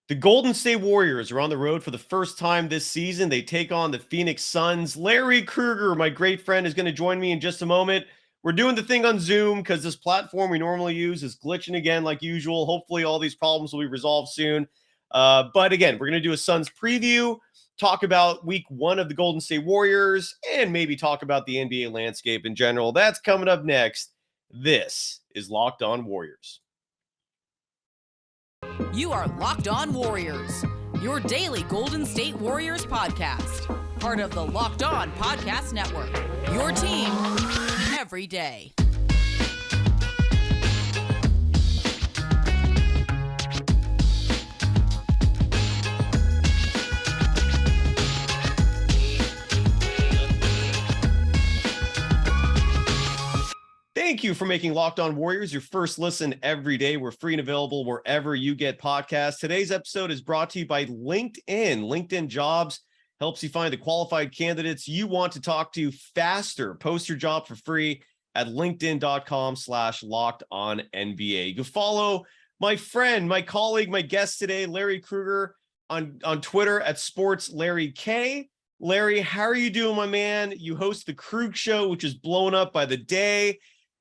The Golden State Warriors are on the road for the first time this season. They take on the Phoenix Suns. Larry Krueger, my great friend, is going to join me in just a moment. We're doing the thing on Zoom because this platform we normally use is glitching again like usual. Hopefully all these problems will be resolved soon. But again, we're going to do a Suns preview, talk about week 1 of the Golden State Warriors, and maybe talk about the NBA landscape in general. That's coming up next. This is Locked On Warriors. You are Locked On Warriors, your daily Golden State Warriors podcast. Part of the Locked On Podcast Network, your team every day. Thank you for making Locked On Warriors your first listen every day. We're free and available wherever you get podcasts. Today's episode is brought to you by LinkedIn. LinkedIn Jobs helps you find the qualified candidates you want to talk to faster. Post your job for free at linkedin.com/lockedonnba. You can follow my friend, my colleague, my guest today, Larry Krueger, on Twitter at SportsLarryK. Larry, how are you doing, my man? You host the Krueg Show, which is blowing up by the day.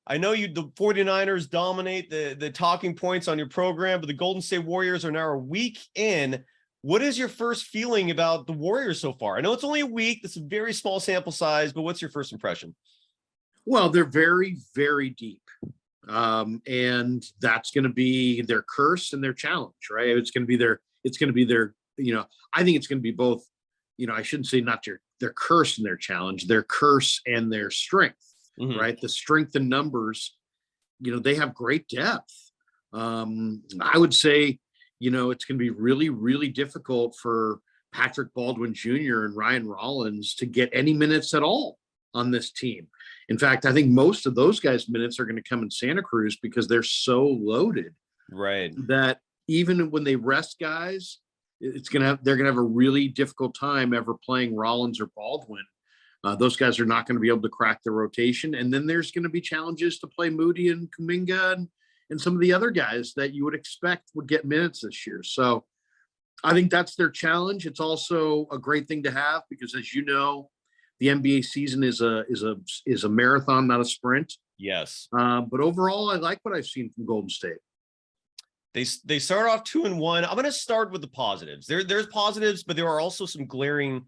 I know the 49ers dominate the talking points on your program, but the Golden State Warriors are now a week in. What is your first feeling about the Warriors so far? I know it's only a week. It's a very small sample size, but what's your first impression? Well, they're very, very deep. And that's going to be their curse and their challenge, right? It's going to be their, I think it's going to be both, I shouldn't say not their curse and their challenge, their curse and their strength. Mm-hmm. Right. The strength in numbers, they have great depth. I would say, it's going to be really, really difficult for Patrick Baldwin Jr. and Ryan Rollins to get any minutes at all on this team. In fact, I think most of those guys' minutes are going to come in Santa Cruz because they're so loaded. Right. That even when they rest guys, they're going to have a really difficult time ever playing Rollins or Baldwin. Those guys are not going to be able to crack the rotation. And then there's going to be challenges to play Moody and Kuminga and some of the other guys that you would expect would get minutes this year. So I think that's their challenge. It's also a great thing to have because, as you know, the NBA season is a marathon, not a sprint. Yes. But overall, I like what I've seen from Golden State. They start off 2-1. I'm going to start with the positives. There's positives, but there are also some glaring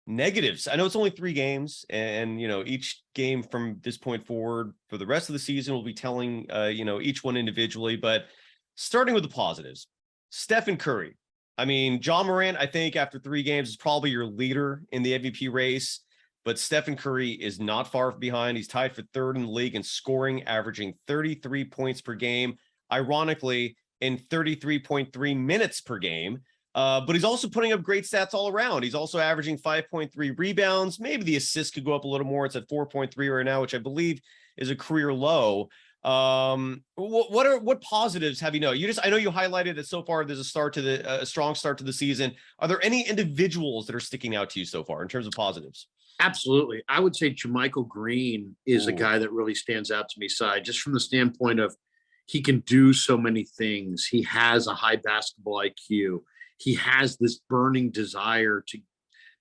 negatives. I know it's only 3 games, and each game from this point forward for the rest of the season will be telling each one individually. But starting with the positives, Stephen Curry. I mean, John Morant, I think after 3 games is probably your leader in the MVP race, but Stephen Curry is not far behind. He's tied for 3rd in the league in scoring, averaging 33 points per game. Ironically, in 33.3 minutes per game. But he's also putting up great stats all around. He's also averaging 5.3 rebounds. Maybe the assists could go up a little more. It's at 4.3 right now, which I believe is a career low. What positives have you know? I know you highlighted that so far there's a strong start to the season. Are there any individuals that are sticking out to you so far in terms of positives? Absolutely. I would say JaMychal Green is a guy that really stands out to me, just from the standpoint of he can do so many things. He has a high basketball IQ. He has this burning desire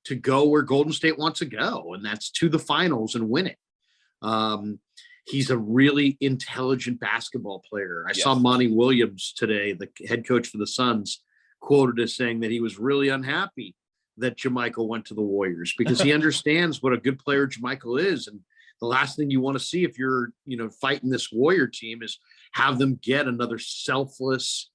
to go where Golden State wants to go, and that's to the finals and win it. He's a really intelligent basketball player. I saw Monty Williams today, the head coach for the Suns, quoted as saying that he was really unhappy that JaMychal went to the Warriors because he understands what a good player JaMychal is. And the last thing you want to see if you're, fighting this Warrior team is have them get another selfless,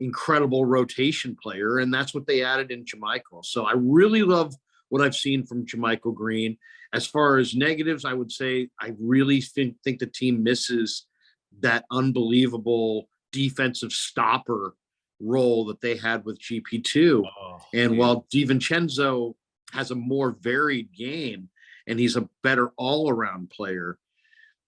incredible rotation player, and that's what they added in JaMychal. So I really love what I've seen from JaMychal Green. As far as negatives, I would say I really think the team misses that unbelievable defensive stopper role that they had with GP2. While DiVincenzo has a more varied game and he's a better all-around player,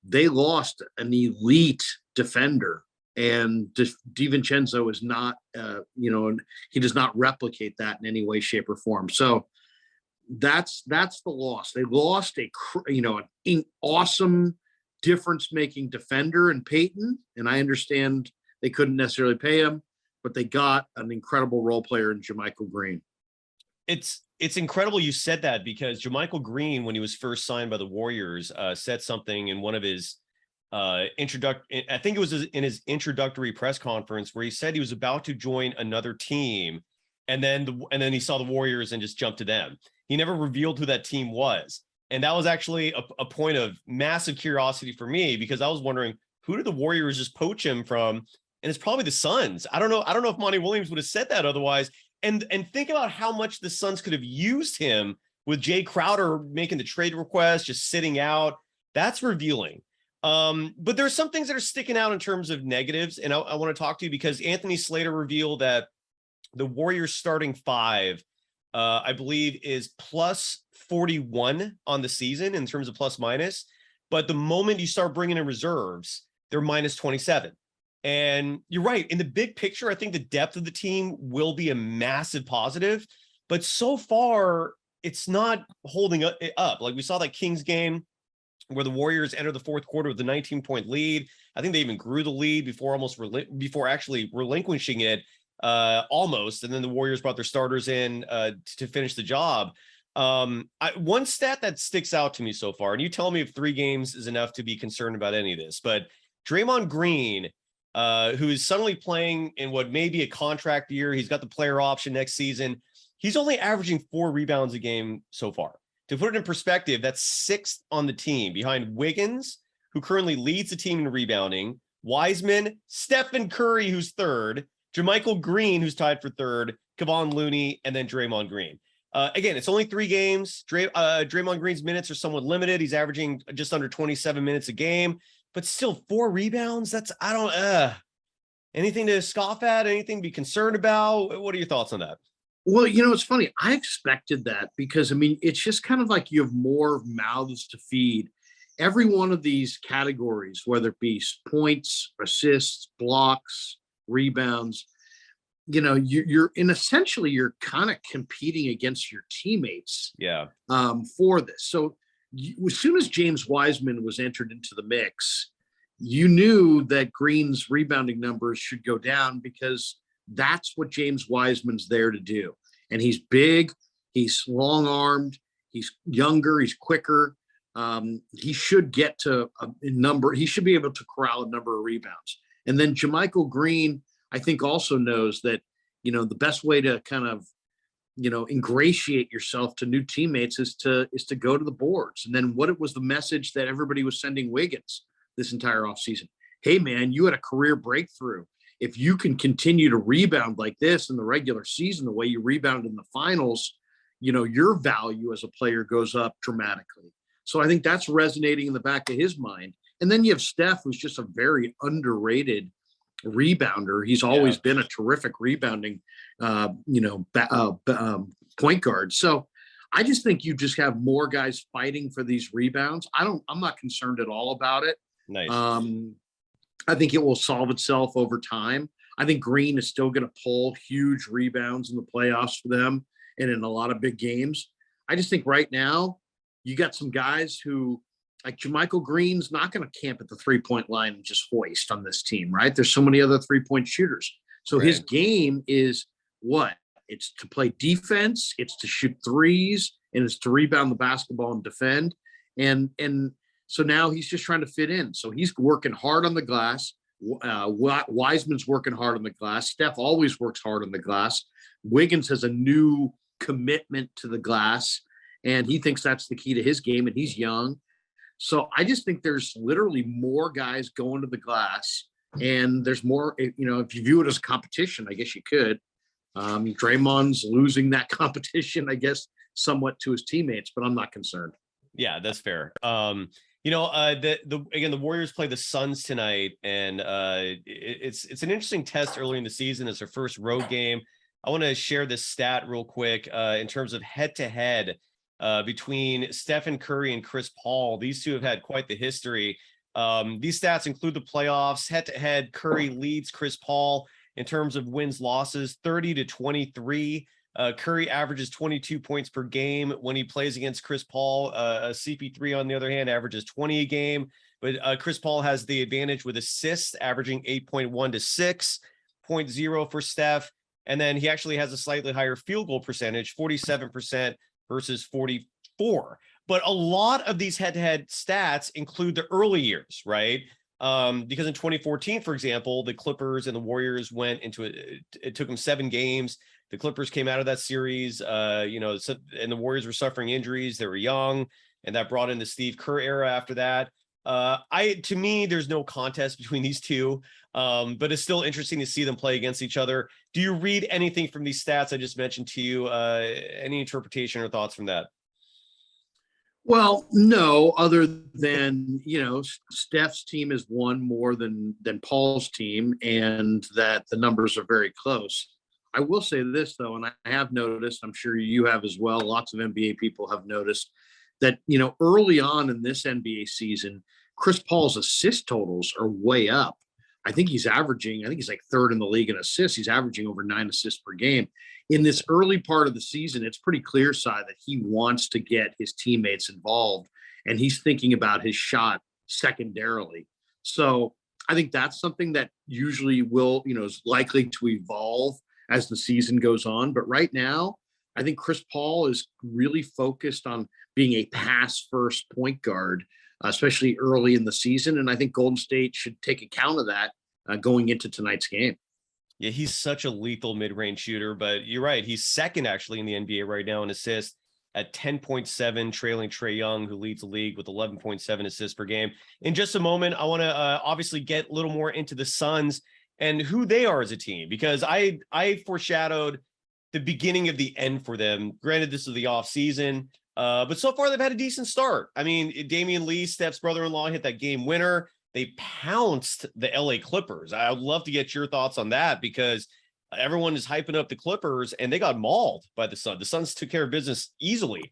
they lost an elite defender. And DiVincenzo is not, he does not replicate that in any way, shape, or form. So that's the loss. They lost an awesome difference-making defender in Peyton, and I understand they couldn't necessarily pay him, but they got an incredible role player in JaMychal Green. It's incredible you said that, because JaMychal Green, when he was first signed by the Warriors, said something in one of his I think it was in his introductory press conference, where he said he was about to join another team, and then he saw the Warriors and just jumped to them. He never revealed who that team was. And that was actually a point of massive curiosity for me, because I was wondering, who did the Warriors just poach him from? And it's probably the Suns. I don't know if Monty Williams would have said that otherwise. And think about how much the Suns could have used him with Jay Crowder making the trade request, just sitting out. That's revealing. But there's some things that are sticking out in terms of negatives. And I want to talk to you, because Anthony Slater revealed that the Warriors starting five, I believe, is plus 41 on the season in terms of plus minus. But the moment you start bringing in reserves, they're minus 27. And you're right. In the big picture, I think the depth of the team will be a massive positive. But so far, it's not holding up. Like we saw that Kings game where the Warriors entered the fourth quarter with a 19-point lead. I think they even grew the lead before actually relinquishing it almost. And then the Warriors brought their starters in to finish the job. One stat that sticks out to me so far, and you tell me if 3 games is enough to be concerned about any of this, but Draymond Green, who is suddenly playing in what may be a contract year, he's got the player option next season. He's only averaging 4 rebounds a game so far. To put it in perspective, that's 6th on the team, behind Wiggins, who currently leads the team in rebounding, Wiseman, Stephen Curry, who's 3rd, JaMychal Green, who's tied for 3rd, Kevon Looney, and then Draymond Green. Again, it's only 3 games. Draymond Green's minutes are somewhat limited. He's averaging just under 27 minutes a game, but still 4 rebounds. Anything to scoff at? Anything to be concerned about? What are your thoughts on that? Well, it's funny. I expected that, because, it's just kind of like you have more mouths to feed. Every one of these categories, whether it be points, assists, blocks, rebounds, you're kind of competing against your teammates. Yeah. For this. So as soon as James Wiseman was entered into the mix, you knew that Green's rebounding numbers should go down, because that's what James Wiseman's there to do. And he's big, he's long-armed, he's younger, he's quicker. He should get to a number. He should be able to corral a number of rebounds. And then JaMychal Green, I think, also knows that, the best way to kind of, ingratiate yourself to new teammates is to go to the boards. And then what was the message that everybody was sending Wiggins this entire offseason? Hey, man, you had a career breakthrough. If you can continue to rebound like this in the regular season, the way you rebound in the finals, your value as a player goes up dramatically. So I think that's resonating in the back of his mind. And then you have Steph, who's just a very underrated rebounder. He's always been a terrific rebounding, point guard. So I just think you just have more guys fighting for these rebounds. I'm not concerned at all about it. Nice. I think it will solve itself over time. I think Green is still going to pull huge rebounds in the playoffs for them and in a lot of big games. I just think right now you got some guys who, like JaMychal Green's not going to camp at the 3-point line and just hoist on this team, right? There's so many other 3-point shooters. So his game is what? It's to play defense, it's to shoot threes, and it's to rebound the basketball and defend. And so now he's just trying to fit in. So he's working hard on the glass. Wiseman's working hard on the glass. Steph always works hard on the glass. Wiggins has a new commitment to the glass, and he thinks that's the key to his game, and he's young. So I just think there's literally more guys going to the glass, and there's more, if you view it as a competition, I guess you could. Draymond's losing that competition, I guess, somewhat to his teammates, but I'm not concerned. Yeah, that's fair. The Warriors play the Suns tonight, and it's an interesting test early in the season. It's their first road game. I want to share this stat real quick in terms of head-to-head between Stephen Curry and Chris Paul. These two have had quite the history. These stats include the playoffs. Head-to-head, Curry leads Chris Paul in terms of wins, losses, 30-23. Curry averages 22 points per game when he plays against Chris Paul. CP3, on the other hand, averages 20 a game. But Chris Paul has the advantage with assists, averaging 8.1 to 6. 8.0 for Steph. And then he actually has a slightly higher field goal percentage, 47% versus 44. But a lot of these head-to-head stats include the early years, right? Because in 2014, for example, the Clippers and the Warriors went into it. It took them 7 games. The Clippers came out of that series, and the Warriors were suffering injuries. They were young, and that brought in the Steve Kerr era after that. To me, there's no contest between these two, but it's still interesting to see them play against each other. Do you read anything from these stats I just mentioned to you? Any interpretation or thoughts from that? Well, no, other than, Steph's team has won more than Paul's team, and that the numbers are very close. I will say this, though, and I have noticed, I'm sure you have as well, lots of NBA people have noticed that, early on in this NBA season, Chris Paul's assist totals are way up. I think he's like third in the league in assists. He's averaging over 9 assists per game. In this early part of the season, it's pretty clear, Cy, that he wants to get his teammates involved, and he's thinking about his shot secondarily. So I think that's something that usually is likely to evolve as the season goes on. But right now, I think Chris Paul is really focused on being a pass-first point guard, especially early in the season. And I think Golden State should take account of that going into tonight's game. Yeah, he's such a lethal mid-range shooter, but you're right. He's second actually in the NBA right now in assists at 10.7, trailing Trae Young, who leads the league with 11.7 assists per game. In just a moment, I want to obviously get a little more into the Suns and who they are as a team, because I foreshadowed the beginning of the end for them. Granted, this is the off season, but so far they've had a decent start. I mean, Damian Lee, Steph's brother-in-law, hit that game winner. They pounced the LA Clippers. I would love to get your thoughts on that, because everyone is hyping up the Clippers and they got mauled by the Suns. The Suns took care of business easily.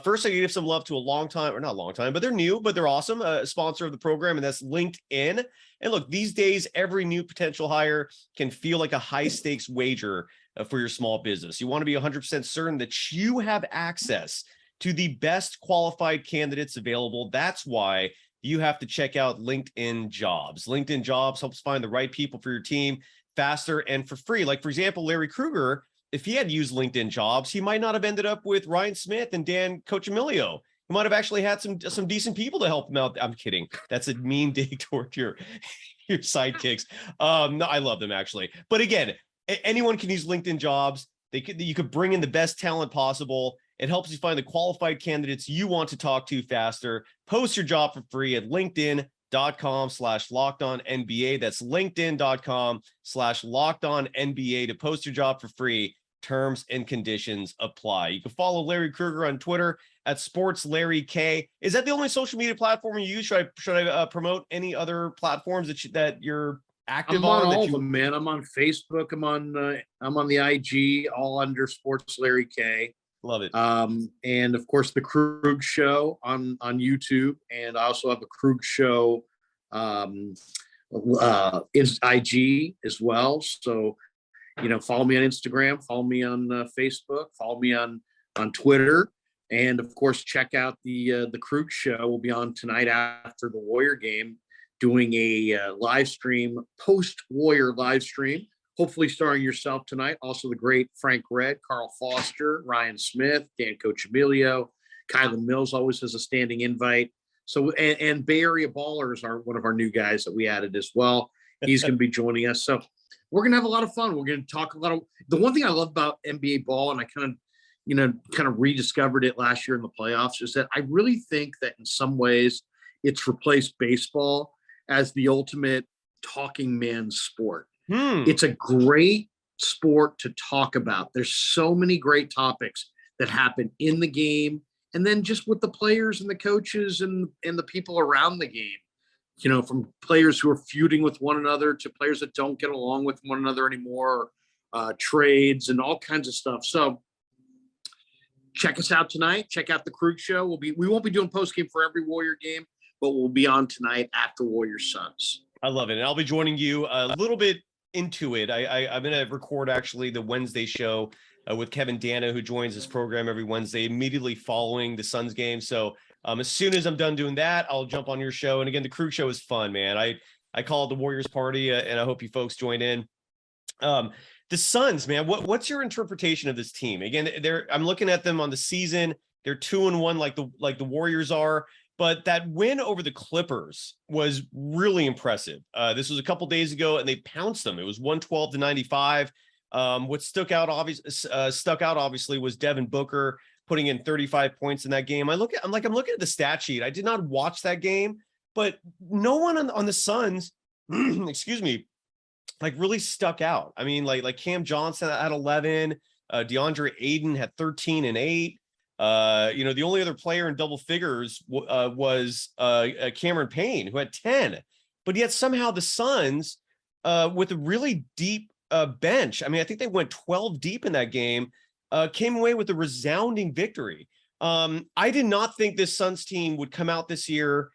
First, I give some love to but they're new, but they're awesome. A sponsor of the program, and that's LinkedIn. And look, these days, every new potential hire can feel like a high stakes wager for your small business. You want to be 100% certain that you have access to the best qualified candidates available. That's why you have to check out LinkedIn Jobs. LinkedIn Jobs helps find the right people for your team faster and for free. Like, for example, Larry Krueger, if he had used LinkedIn Jobs, he might not have ended up with Ryan Smith and Dan Coachemilio. He might have actually had some decent people to help him out. I'm kidding. That's a mean dig toward your sidekicks. No, I love them actually. But again, anyone can use LinkedIn Jobs. You could bring in the best talent possible. It helps you find the qualified candidates you want to talk to faster. Post your job for free at linkedin.com/lockedonnba. That's linkedin.com/lockedonnba to post your job for free. Terms and conditions apply. You can follow Larry Krueger on Twitter at SportsLarryK. Is that the only social media platform you use? Should I promote any other platforms that you're active on? I'm on all of them, man. I'm on Facebook. I'm on the IG, all under SportsLarryK. Love it. And of course, the Krueg Show on YouTube, and I also have the Krueg Show is IG as well. So, follow me on Instagram, follow me on Facebook, follow me on Twitter, and of course, check out the Krueg Show. We'll be on tonight after the Warrior game, doing a live stream, post-Warrior live stream. Hopefully starring yourself tonight. Also the great Frank Red, Carl Foster, Ryan Smith, Dan Coachemilio, Kylan Mills always has a standing invite. So, and Bay Area Ballers are one of our new guys that we added as well. He's going to be joining us. So we're going to have a lot of fun. We're going to talk the one thing I love about NBA ball, and I kind of rediscovered it last year in the playoffs, is that I really think that in some ways it's replaced baseball as the ultimate talking man's sport. It's a great sport to talk about. There's so many great topics that happen in the game, and then just with the players and the coaches and the people around the game, from players who are feuding with one another to players that don't get along with one another anymore, trades and all kinds of stuff. So check us out tonight. Check out the Krueg Show. We won't be doing post game for every Warrior game, but we'll be on tonight after Warrior Suns. I love it. And I'll be joining you a little bit into it. I'm going to record actually the Wednesday show with Kevin Dana, who joins this program every Wednesday immediately following the Suns game. So as soon as I'm done doing that, I'll jump on your show. And again, the Krueg Show is fun, man. I call it the Warriors Party, and I hope you folks join in. The Suns, man, what's your interpretation of this team? Again, I'm looking at them on the season. They're 2-1, like the Warriors are. But that win over the Clippers was really impressive. This was a couple days ago, and they pounced them. It was 112-95. What stuck out obviously was Devin Booker putting in 35 points in that game. I'm looking at the stat sheet. I did not watch that game, but no one on the Suns, excuse me, like really stuck out. I mean, like Cam Johnson had 11, DeAndre Ayton had 13 and 8. The only other player in double figures was Cameron Payne, who had 10. But yet somehow the Suns, with a really deep bench, I mean, I think they went 12 deep in that game, came away with a resounding victory. I did not think this Suns team would come out this year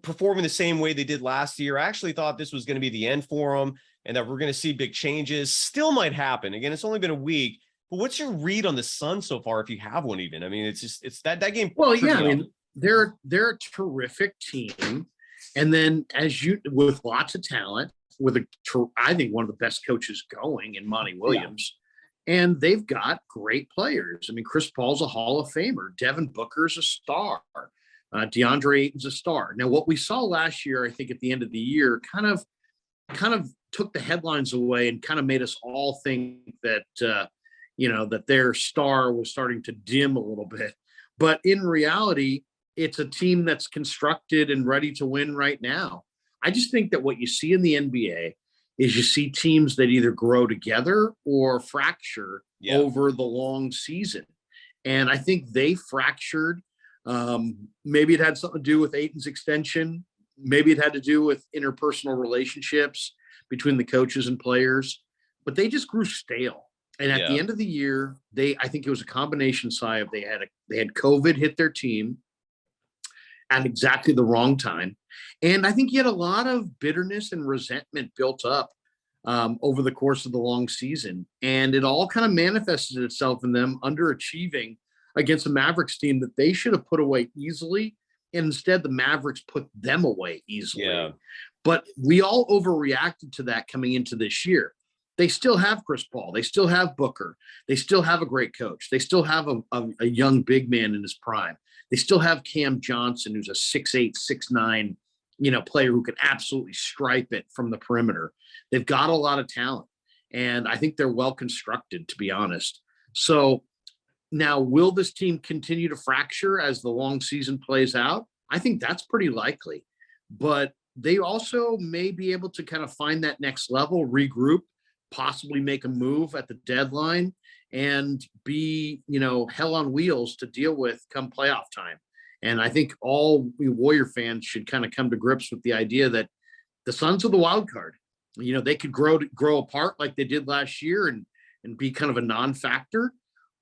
performing the same way they did last year. I actually thought this was going to be the end for them and that we're going to see big changes. Still might happen. Again, it's only been a week. But what's your read on the Suns so far, if you have one even? I mean, it's that game. Well, yeah, I mean, they're a terrific team. And then with lots of talent, I think one of the best coaches going in Monty Williams. Yeah. And they've got great players. I mean, Chris Paul's a Hall of Famer. Devin Booker's a star. DeAndre Ayton's a star. Now, what we saw last year, I think at the end of the year, kind of took the headlines away and kind of made us all think that, that their star was starting to dim a little bit. But in reality, it's a team that's constructed and ready to win right now. I just think that what you see in the NBA is you see teams that either grow together or fracture over the long season. And I think they fractured. Maybe it had something to do with Ayton's extension. Maybe it had to do with interpersonal relationships between the coaches and players, but they just grew stale. And at the end of the year, I think it was a combination of they had COVID hit their team at exactly the wrong time. And I think you had a lot of bitterness and resentment built up over the course of the long season. And it all kind of manifested itself in them underachieving against a Mavericks team that they should have put away easily. And instead, the Mavericks put them away easily. Yeah. But we all overreacted to that coming into this year. They still have Chris Paul. They still have Booker. They still have a great coach. They still have a young big man in his prime. They still have Cam Johnson, who's a 6'8", 6'9", player who can absolutely stripe it from the perimeter. They've got a lot of talent, and I think they're well constructed, to be honest. So now, will this team continue to fracture as the long season plays out? I think that's pretty likely, but they also may be able to kind of find that next level, regroup, possibly make a move at the deadline, and be, hell on wheels to deal with come playoff time. And I think all we Warrior fans should kind of come to grips with the idea that the Suns are the wild card. They could grow apart like they did last year and be kind of a non-factor,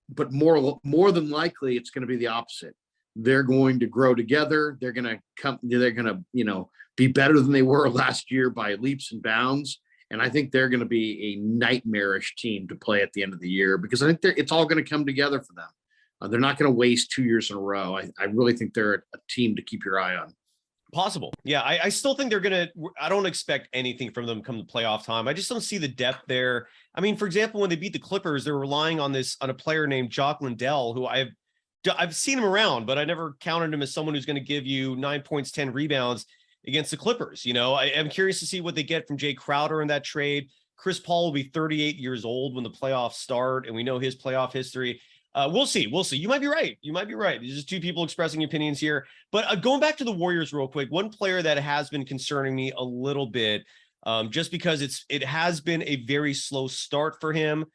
but more than likely it's going to be the opposite. They're going to grow together. They're going to be better than they were last year by leaps and bounds. And I think they're going to be a nightmarish team to play at the end of the year, because I think it's all going to come together for them. They're not going to waste 2 years in a row. I really think they're a team to keep your eye on. Possible. Yeah, I still think they're going to – I don't expect anything from them come to playoff time. I just don't see the depth there. I mean, for example, when they beat the Clippers, they're relying on a player named Jock Landale, who I've seen him around, but I never counted him as someone who's going to give you 9 points, 10 rebounds against the Clippers. I'm curious to see what they get from Jay Crowder in that trade. Chris Paul will be 38 years old when the playoffs start, and we know his playoff history. We'll see. You might be right. There's just two people expressing opinions here. But going back to the Warriors real quick, one player that has been concerning me a little bit, just because it has been a very slow start for him.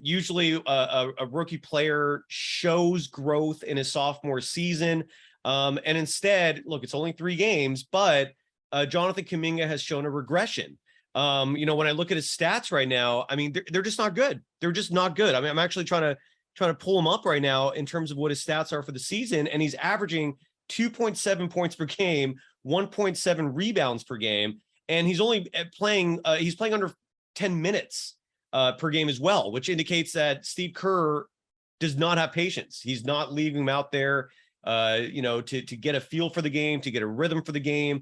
Usually a rookie player shows growth in his sophomore season. And instead, look, it's only 3 games, but Jonathan Kuminga has shown a regression. When I look at his stats right now, I mean, they're just not good. They're just not good. I mean, I'm actually trying to pull him up right now in terms of what his stats are for the season. And he's averaging 2.7 points per game, 1.7 rebounds per game. And he's only playing under 10 minutes per game as well, which indicates that Steve Kerr does not have patience. He's not leaving him out there, to get a feel for the game, to get a rhythm for the game.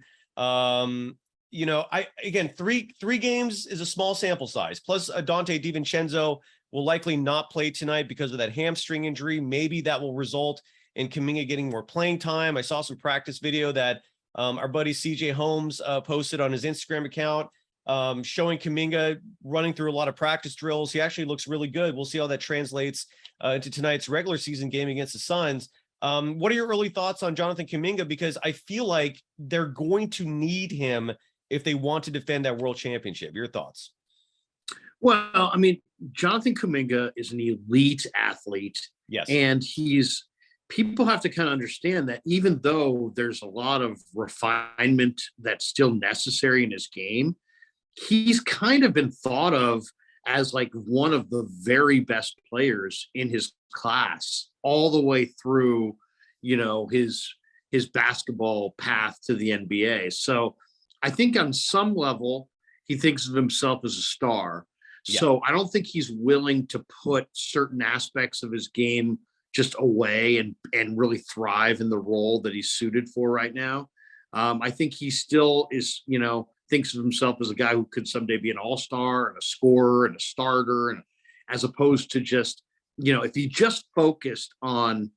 again, three games is a small sample size. Plus, Dante DiVincenzo will likely not play tonight because of that hamstring injury. Maybe that will result in Kuminga getting more playing time. I saw some practice video that our buddy CJ Holmes posted on his Instagram account, showing Kuminga running through a lot of practice drills. He actually looks really good. We'll see how that translates into tonight's regular season game against the Suns. What are your early thoughts on Jonathan Kuminga? Because I feel like they're going to need him if they want to defend that world championship. Your thoughts? Well, I mean, Jonathan Kuminga is an elite athlete. Yes. And people have to kind of understand that even though there's a lot of refinement that's still necessary in his game, he's kind of been thought of as like one of the very best players in his class all the way through, his basketball path to the NBA. So I think on some level, he thinks of himself as a star. Yeah. So I don't think he's willing to put certain aspects of his game just away and really thrive in the role that he's suited for right now. I think he still is, thinks of himself as a guy who could someday be an all-star and a scorer and a starter, and as opposed to just, if he just focused on,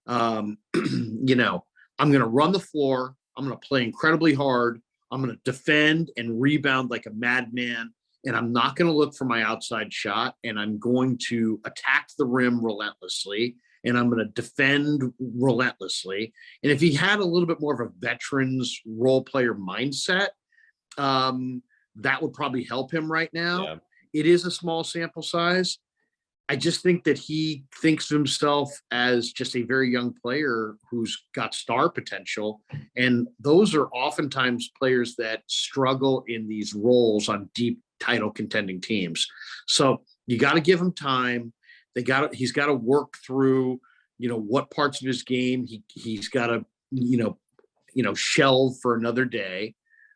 I'm going to run the floor, I'm going to play incredibly hard, I'm going to defend and rebound like a madman, and I'm not going to look for my outside shot, and I'm going to attack the rim relentlessly, and I'm going to defend relentlessly. And if he had a little bit more of a veteran's role player mindset, that would probably help him right now. Yeah. It is a small sample size. I just think that he thinks of himself as just a very young player who's got star potential. And those are oftentimes players that struggle in these roles on deep title contending teams. So you got to give him time. He's got to work through, what parts of his game he's got to, shelve for another day,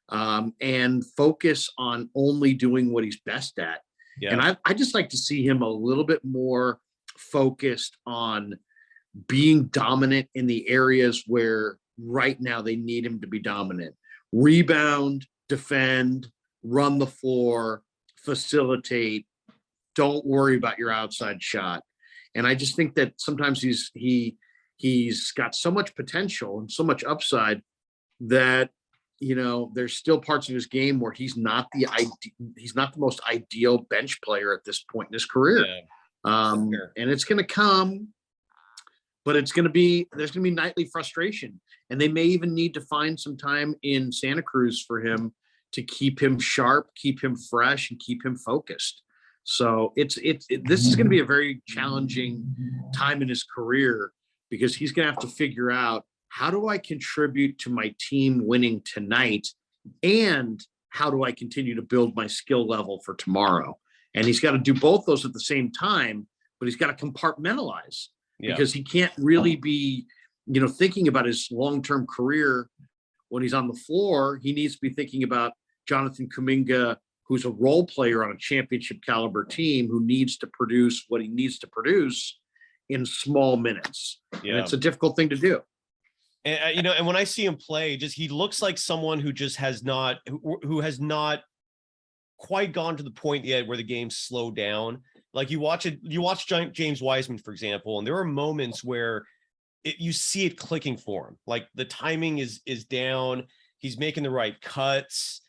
and focus on only doing what he's best at. Yeah. And I just like to see him a little bit more focused on being dominant in the areas where right now they need him to be dominant. Rebound, defend, run the floor, facilitate. Don't worry about your outside shot. And I just think that sometimes he's got so much potential and so much upside that, there's still parts of his game where he's not the most ideal bench player at this point in his career. Yeah. And it's going to come, but there's going to be nightly frustration, and they may even need to find some time in Santa Cruz for him to keep him sharp, keep him fresh, and keep him focused. So this is going to be a very challenging time in his career, because he's going to have to figure out, how do I contribute to my team winning tonight, and how do I continue to build my skill level for tomorrow? And he's got to do both those at the same time, but he's got to compartmentalize, because he can't really be, thinking about his long-term career when he's on the floor. He needs to be thinking about Jonathan Kuminga, who's a role player on a championship caliber team, who needs to produce what he needs to produce in small minutes. Yeah. And it's a difficult thing to do. And and when I see him play, he looks like someone who just has not quite gone to the point yet where the game's slowed down. Like you watch James Wiseman, for example, and there are moments where you see it clicking for him. Like the timing is down. He's making the right cuts.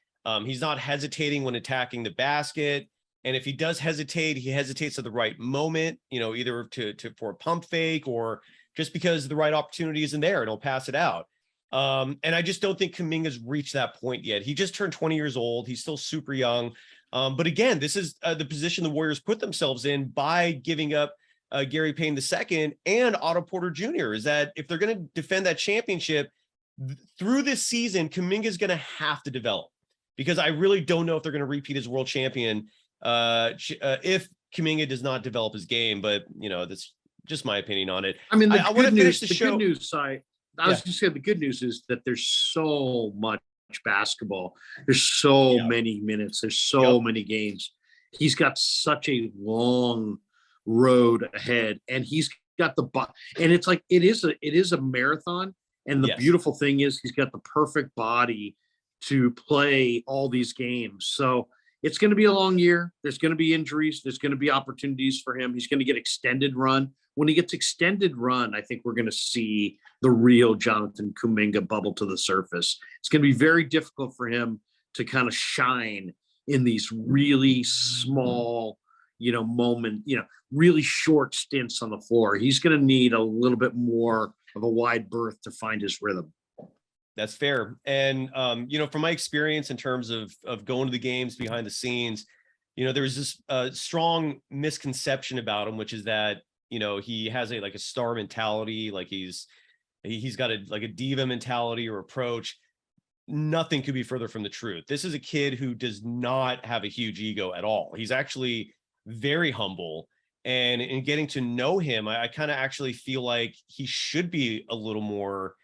He's not hesitating when attacking the basket. And if he does hesitate, he hesitates at the right moment, either for a pump fake, or just because the right opportunity isn't there and he'll pass it out. And I just don't think Kuminga's reached that point yet. He just turned 20 years old. He's still super young. But again, this is the position the Warriors put themselves in by giving up Gary Payne II and Otto Porter Jr. Is that if they're going to defend that championship through this season, Kuminga's going to have to develop, because I really don't know if they're going to repeat as world champion if Kuminga does not develop his game. But, that's just my opinion on it. I mean, I want to finish the show. Good news side. I was just saying, the good news is that there's so much basketball. There's so many minutes. There's so many games. He's got such a long road ahead, and he's got and it's like, it is a marathon. And the beautiful thing is he's got the perfect body to play all these games. So it's going to be a long year. There's going to be injuries. There's going to be opportunities for him. He's going to get extended run. When he gets extended run, I think we're going to see the real Jonathan Kuminga bubble to the surface. It's going to be very difficult for him to kind of shine in these really small, really short stints on the floor. He's going to need a little bit more of a wide berth to find his rhythm. That's fair. And, from my experience in terms of going to the games behind the scenes, there's this strong misconception about him, which is that, he has a star mentality, like he's got a diva mentality or approach. Nothing could be further from the truth. This is a kid who does not have a huge ego at all. He's actually very humble. And in getting to know him, I kind of actually feel like he should be a little more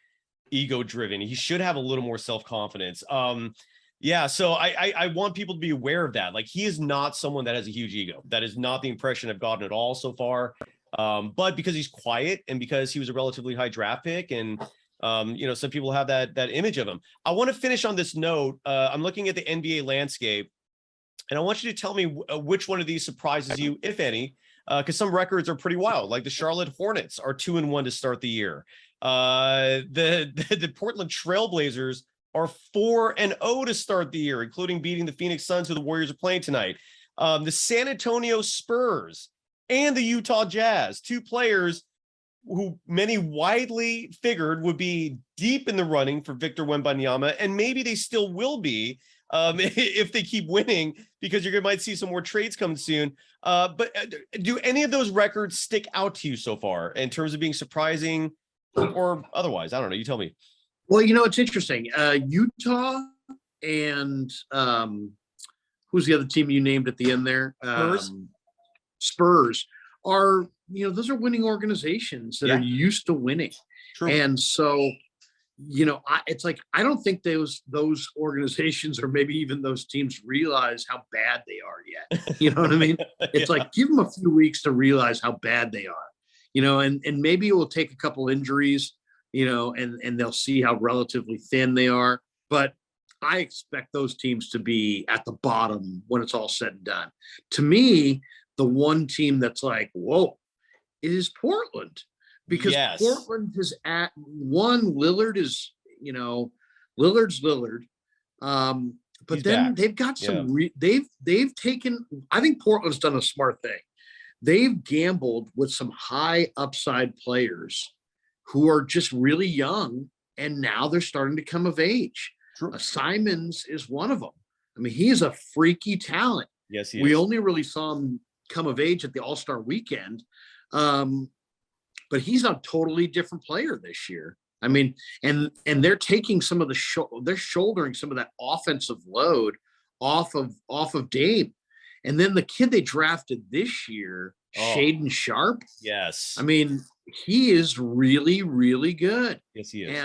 ego driven. He should have a little more self-confidence. So I want people to be aware of that. Like, he is not someone that has a huge ego. That is not the impression I've gotten at all so far. But because he's quiet and because he was a relatively high draft pick, and some people have that image of him. I want to finish on this note. I'm looking at the NBA landscape, and I want you to tell me which one of these surprises you, if any, because some records are pretty wild. Like the Charlotte Hornets are 2-1 to start the year. The Portland Trailblazers are 4-0 to start the year, including beating the Phoenix Suns, who the Warriors are playing tonight. The San Antonio Spurs and the Utah Jazz, two players who many widely figured would be deep in the running for Victor Wembanyama, and maybe they still will be if they keep winning, because you might see some more trades coming soon. But do any of those records stick out to you so far in terms of being surprising or otherwise? I don't know. You tell me. Well, it's interesting. Utah and who's the other team you named at the end there? Spurs are, those are winning organizations that are used to winning. True. And so, it's like, I don't think those organizations or maybe even those teams realize how bad they are yet. You know what I mean? It's like, give them a few weeks to realize how bad they are, and maybe it will take a couple injuries, and they'll see how relatively thin they are. But I expect those teams to be at the bottom when it's all said and done. To me, the one team that's like, whoa, is Portland, because Portland is at one. Lillard is, Lillard's Lillard. But He's then back. They've got some, they've taken, I think Portland's done a smart thing. They've gambled with some high upside players who are just really young, and now they're starting to come of age. Simons is one of them. I mean, he's a freaky talent. Yes, he we is. only really saw him come of age at the All-Star weekend. But he's a totally different player this year. I mean, and they're taking some of the they're shouldering some of that offensive load off of Dame. And then the kid they drafted this year, Shaedon Sharpe. Yes. I mean, he is really, really good. Yes, he is.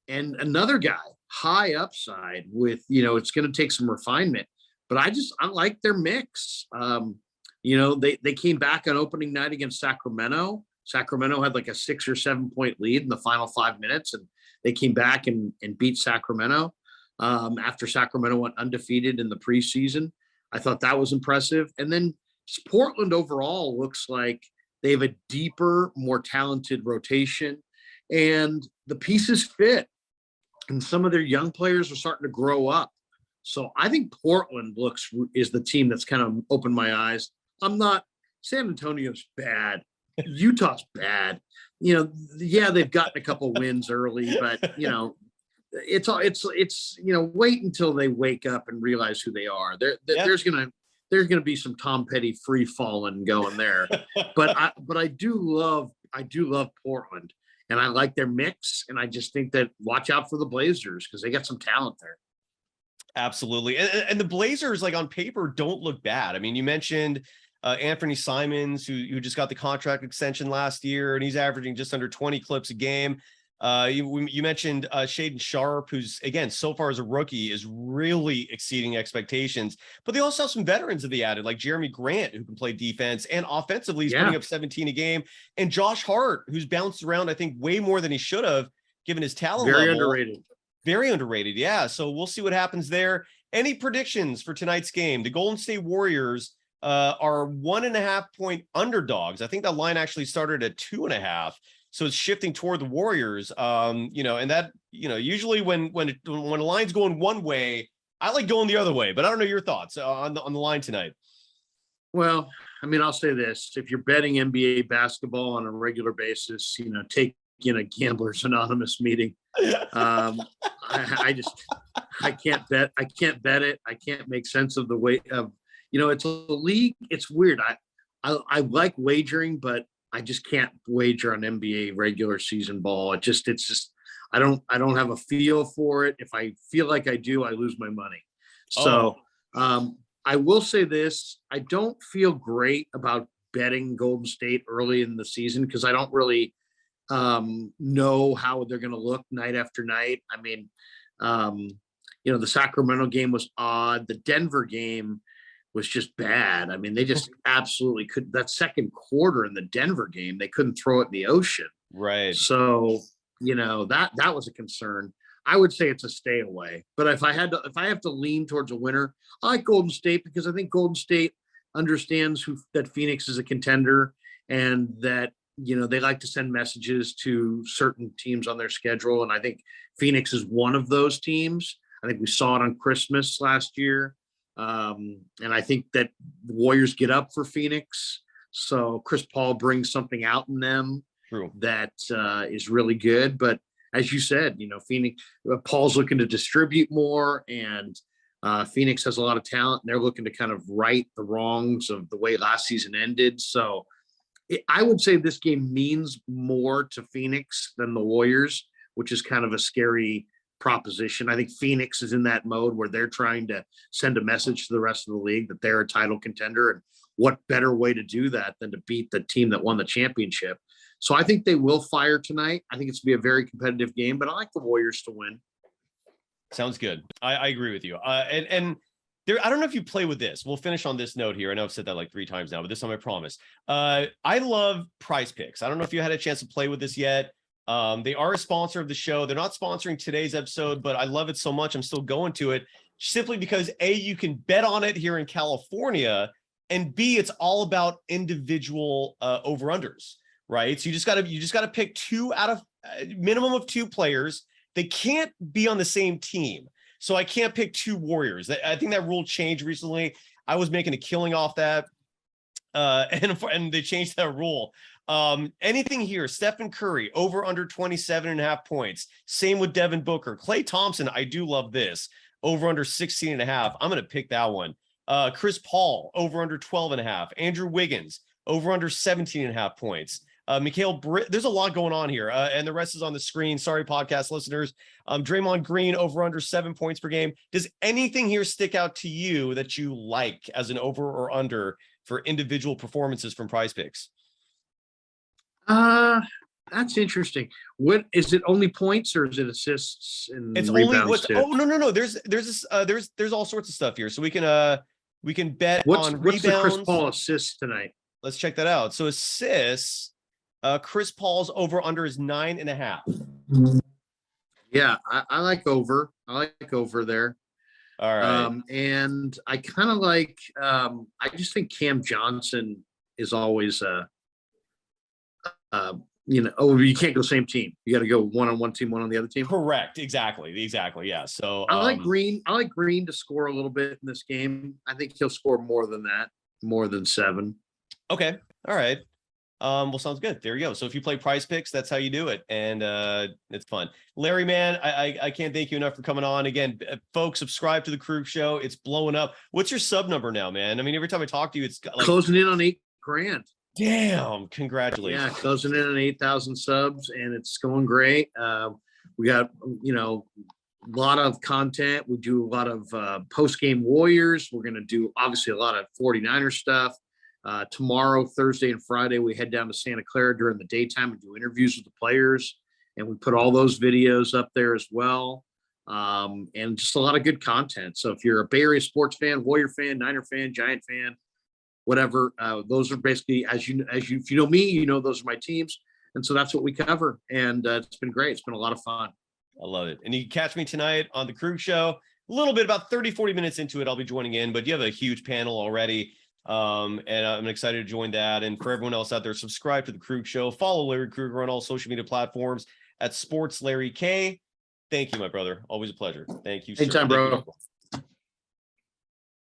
And another guy, high upside with, it's going to take some refinement, but I like their mix. They came back on opening night against Sacramento. Sacramento had like a 6 or 7 point lead in the final 5 minutes, and they came back and beat Sacramento after Sacramento went undefeated in the preseason. I thought that was impressive. And then Portland overall looks like they have a deeper, more talented rotation, and the pieces fit. And some of their young players are starting to grow up. So I think Portland is the team that's kind of opened my eyes. San Antonio's bad. Utah's bad. They've gotten a couple wins early, but it's wait until they wake up and realize who they are. There's gonna be some Tom Petty free falling going there. but I do love Portland, and I like their mix, and I just think that watch out for the Blazers because they got some talent there. Absolutely. And the Blazers, like on paper, don't look bad. I mean, you mentioned Anthony Simons, who just got the contract extension last year, and he's averaging just under 20 clips a game. You mentioned Shaedon Sharpe, who's, again, so far as a rookie, is really exceeding expectations. But they also have some veterans that they added, like Jeremy Grant, who can play defense, and offensively, he's putting up 17 a game. And Josh Hart, who's bounced around, I think, way more than he should have, given his talent level. Very underrated. Very underrated. Yeah. So we'll see what happens there. Any predictions for tonight's game? The Golden State Warriors are 1.5 point underdogs. I think that line actually started at 2.5. So it's shifting toward the Warriors. And that, usually when a line's going one way, I like going the other way, but I don't know your thoughts on the line tonight. Well, I mean, I'll say this: if you're betting NBA basketball on a regular basis, take in a Gamblers Anonymous meeting. I can't bet. I can't bet it. I can't make sense of the way of, it's a league. It's weird. I like wagering, but I just can't wager on NBA regular season ball. It's just, I don't have a feel for it. If I feel like I do, I lose my money. So, I will say this: I don't feel great about betting Golden State early in the season because I don't really know how they're going to look night after night. I mean, the Sacramento game was odd. The Denver game was just bad. I mean, they just absolutely couldn't. That second quarter in the Denver game, they couldn't throw it in the ocean. Right. So, that was a concern. I would say it's a stay away. But if I have to lean towards a winner, I like Golden State because I think Golden State understands that Phoenix is a contender and that, they like to send messages to certain teams on their schedule. And I think Phoenix is one of those teams. I think we saw it on Christmas last year. And I think that the Warriors get up for Phoenix. So Chris Paul brings something out in them. True. That is really good. But as you said, Phoenix, Paul's looking to distribute more, and Phoenix has a lot of talent, and they're looking to kind of right the wrongs of the way last season ended. So I would say this game means more to Phoenix than the Warriors, which is kind of a scary proposition. I think Phoenix is in that mode where they're trying to send a message to the rest of the league that they're a title contender. And what better way to do that than to beat the team that won the championship? So I think they will fire tonight. I think it's going to be a very competitive game, but I like the Warriors to win. Sounds good. I agree with you. And there, I don't know if you play with this. We'll finish on this note here. I know I've said that like 3 times now, but this time I promise. I love PrizePicks. I don't know if you had a chance to play with this yet. They are a sponsor of the show. They're not sponsoring today's episode, but I love it so much I'm still going to it simply because A, you can bet on it here in California, and B, it's all about individual over-unders, right? So you just gotta pick 2 out of minimum of 2 players. They can't be on the same team. So I can't pick 2 Warriors. I think that rule changed recently. I was making a killing off that. And they changed that rule. Anything here, Stephen Curry over under 27.5 points. Same with Devin Booker. Klay Thompson, I do love this. Over under 16.5. I'm going to pick that one. Chris Paul over under 12.5. Andrew Wiggins over under 17.5 points. There's a lot going on here, and the rest is on the screen. Sorry, podcast listeners. Draymond Green over under 7 points per game. Does anything here stick out to you that you like as an over or under for individual performances from PrizePicks? That's interesting. What is it? Only points, or is it assists and It's rebounds only what's too? oh no. There's all sorts of stuff here. So we can bet on what's the Chris rebounds. Paul assists tonight? Let's check that out. So assists, Chris Paul's over under is 9.5. Yeah, I like over. I like over there. All right. And I kind of like. I just think Cam Johnson is always you can't go same team. You got to go one on one team, one on the other team. Correct. Exactly. Yeah. So I like Green. I like Green to score a little bit in this game. I think he'll score more than that, more than 7. Okay. All right. Well, sounds good. There you go. So if you play PrizePicks, that's how you do it. And it's fun. Larry, man, I can't thank you enough for coming on. Again, folks, subscribe to the Krueg Show. It's blowing up. What's your sub number now, man? I mean, every time I talk to you, it's like closing in on $8,000. Damn, congratulations. Yeah, closing in on 8,000 subs, and it's going great. We got, a lot of content. We do a lot of post-game Warriors. We're going to do, obviously, a lot of 49er stuff. Tomorrow, Thursday, and Friday, we head down to Santa Clara during the daytime and do interviews with the players. And we put all those videos up there as well. And just a lot of good content. So if you're a Bay Area sports fan, Warrior fan, Niner fan, Giant fan, whatever, those are basically, if you know me, those are my teams. And so that's what we cover. And it's been great. It's been a lot of fun. I love it. And you can catch me tonight on the Krueg Show. A little bit, about 30, 40 minutes into it, I'll be joining in, but you have a huge panel already. And I'm excited to join that. And for everyone else out there, subscribe to the Krueg Show. Follow Larry Krueger on all social media platforms at Sports Larry K. Thank you, my brother. Always a pleasure. Thank you, sir. Anytime, bro.